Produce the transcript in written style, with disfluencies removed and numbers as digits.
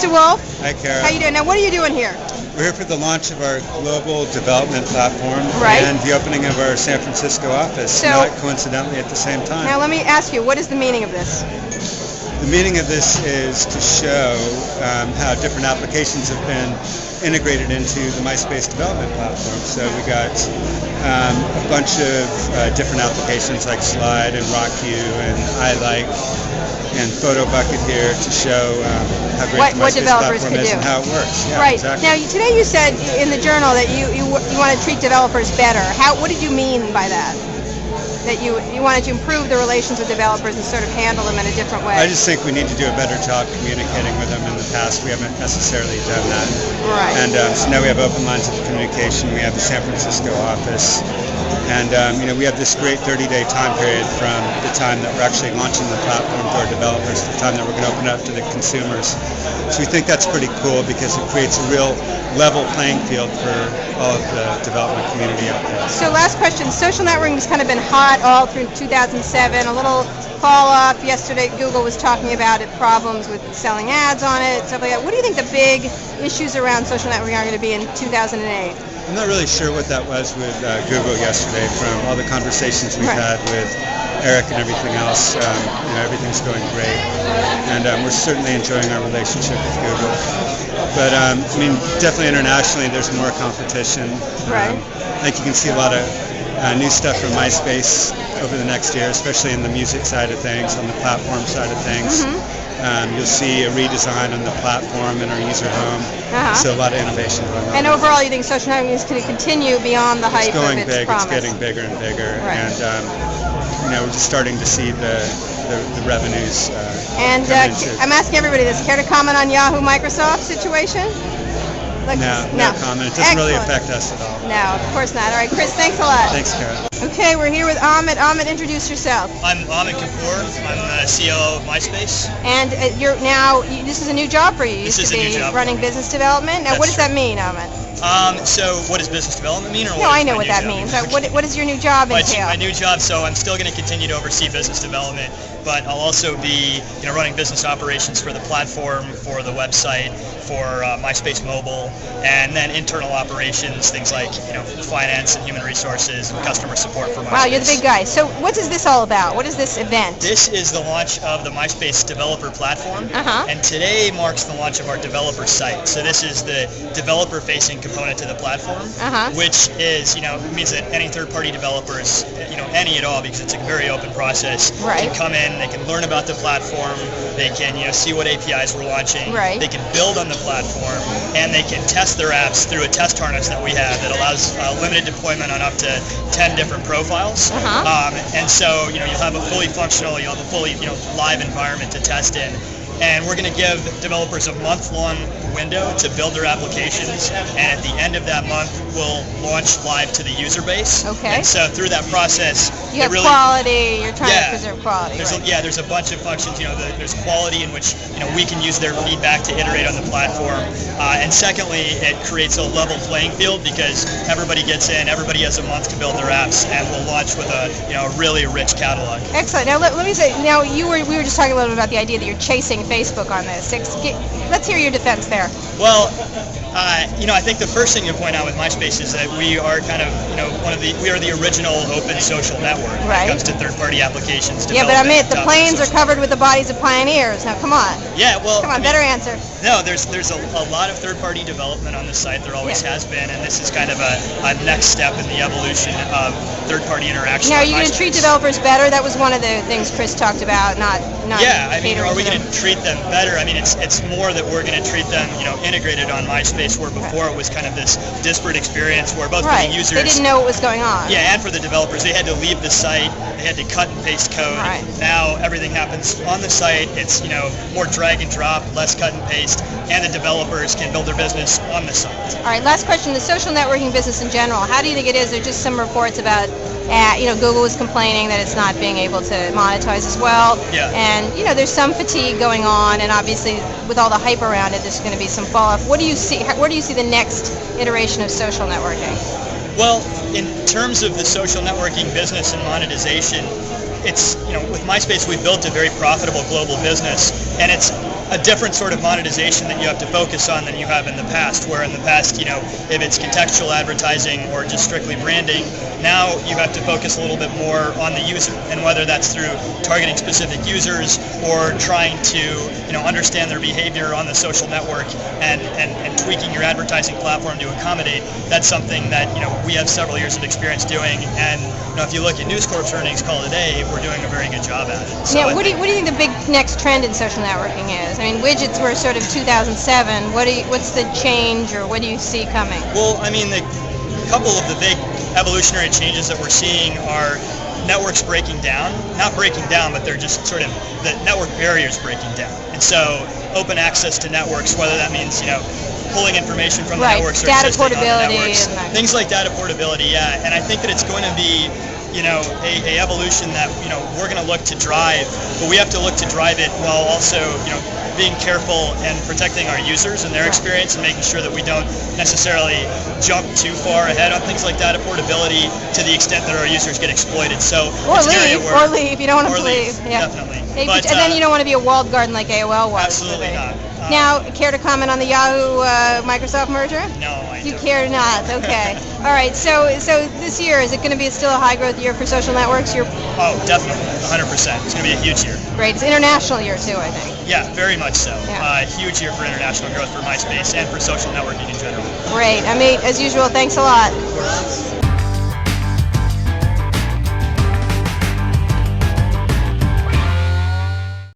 DeWolfe. Hi, Kara. How you doing? Now, what are you doing here? We're here for the launch of our global development platform Right. and the opening of our San Francisco office, So- not coincidentally at the same time. Now, let me ask you, what is the meaning of this? The meaning of this is to show how different applications have been integrated into the MySpace development platform. So we got a bunch of different applications like Slide and RockU and iLike and Photo Bucket here to show how great the What MySpace developers platform could is do. and how it works. Yeah, Right. exactly. Now, today you said in the journal that you want to treat developers better. What did you mean by that? That you wanted to improve the relations with developers and sort of handle them in a different way? I just think we need to do a better job communicating with them. In the past, we haven't necessarily done that. Right. And so now we have open lines of communication. We have the San Francisco office. And we have this great 30-day time period from the time that we're actually launching the platform to our developers to the time that we're going to open it up to the consumers. So we think that's pretty cool because it creates a real level playing field for all of the development community out there. So last question, social networking has kind of been hot all through 2007, a little fall off. Yesterday Google was talking about it, problems with selling ads on it, stuff like that. What do you think the big issues around social networking are going to be in 2008? I'm not really sure what that was with Google yesterday. From all the conversations we've had with Eric and everything else, everything's going great, and we're certainly enjoying our relationship with Google. But definitely internationally, there's more competition. Right. I think you can see a lot of new stuff from MySpace over the next year, especially in the music side of things, on the platform side of things. You'll see a redesign on the platform and our user home. So a lot of innovation going on. And overall, you think social networking is going to continue beyond the hype It's going of its big. promise? It's getting bigger and bigger. Right. And we're just starting to see the revenues. And I'm asking everybody this. Care to comment on Yahoo Microsoft situation? No comment. It doesn't really affect us at all. No, of course not. All right, Chris, thanks a lot. Thanks, Kara. Okay, we're here with Amit. Amit, introduce yourself. I'm Amit Kapur. I'm the CEO of MySpace. And this is a new job for you. You used to be running business development. Now, what does that mean, Amit? So what does business development mean? No, I know what that means. What does your new job entail? My new job, so I'm still going to continue to oversee business development, but I'll also be running business operations for the platform, for the website, for MySpace Mobile, and then internal operations, things like finance and human resources and customer support for MySpace. Wow, you're the big guy. So what is this all about? What is this event? This is the launch of the MySpace developer platform, and today marks the launch of our developer site. So this is the developer-facing component to the platform, which is, means that any third-party developers, any at all, because it's a very open process, can come in, they can learn about the platform, they can, see what APIs we're launching, they can build on the platform, and they can test their apps through a test harness that we have that allows limited deployment on up to 10 different profiles. And so, you'll have a fully functional, you'll have a fully, live environment to test in. And we're going to give developers a month-long window to build their applications, and at the end of that month, we'll launch live to the user base. And so through that process, you have quality. You're trying to preserve quality. There's a bunch of functions. There's quality in which we can use their feedback to iterate on the platform, and secondly, it creates a level playing field because everybody gets in, everybody has a month to build their apps, and we'll launch with a really rich catalog. Excellent. Now let me say. Now we were just talking a little bit about the idea that you're chasing Facebook on this. Let's hear your defense there. Well, I think the first thing to point out with MySpace is that we are kind of, we are the original open social network when it comes to third-party applications. Yeah, but Amit, the planes are covered with the bodies of pioneers. Now, come on. Yeah, well, come on, better answer. No, there's a lot of third-party development on the site. There always has been, and this is kind of a next step in the evolution of third-party interaction. Now, are you going to treat developers better? That was one of the things Chris talked about. Not. Yeah, are we going to treat them better? It's more that we're going to treat them, integrated on MySpace, where before it was kind of this disparate experience where both for the users, they didn't know what was going on. Yeah, and for the developers, they had to leave the site, they had to cut and paste code. Now everything happens on the site. It's more drag and drop, less cut and paste, and the developers can build their business on the site. All right, last question: the social networking business in general. How do you think it is? There's just some reports about, Google is complaining that it's not being able to monetize as well. Yeah. And there's some fatigue going on, and obviously with all the hype around it, there's going to be some fall off. What do you see? Where do you see the next iteration of social networking? Well, in terms of the social networking business and monetization, it's with MySpace we built a very profitable global business, and it's a different sort of monetization that you have to focus on than you have in the past, where in the past, if it's contextual advertising or just strictly branding, now you have to focus a little bit more on the user, and whether that's through targeting specific users or trying to, understand their behavior on the social network and tweaking your advertising platform to accommodate, that's something that, we have several years of experience doing, and, if you look at News Corp's earnings call today, we're doing a very good job at it. So what do you think the big next trend in social networking is? I mean, widgets were sort of 2007. What's the change, or what do you see coming? Well, I mean, the couple of the big evolutionary changes that we're seeing are networks breaking down. Not breaking down, but they're just sort of the network barriers breaking down. And so open access to networks, whether that means, pulling information from the networks or data existing on the portability networks, things like data portability, yeah. And I think that it's going to be, a evolution that, we're going to look to drive, but we have to look to drive it while also, being careful and protecting our users and their experience, and making sure that we don't necessarily jump too far ahead on things like data portability to the extent that our users get exploited. So or leave. You don't want to leave. Yeah. Definitely. And then you don't want to be a walled garden like AOL was. Absolutely not. Now, care to comment on the Yahoo Microsoft merger? No, I don't. You care not. Okay. All right. So this year, is it going to be still a high growth year for social networks? Oh, definitely, 100%. It's going to be a huge year. Great. It's an international year too, I think. Yeah, very much so. Yeah. Huge year for international growth for MySpace and for social networking in general. Great. Amit, as usual, thanks a lot. Of course.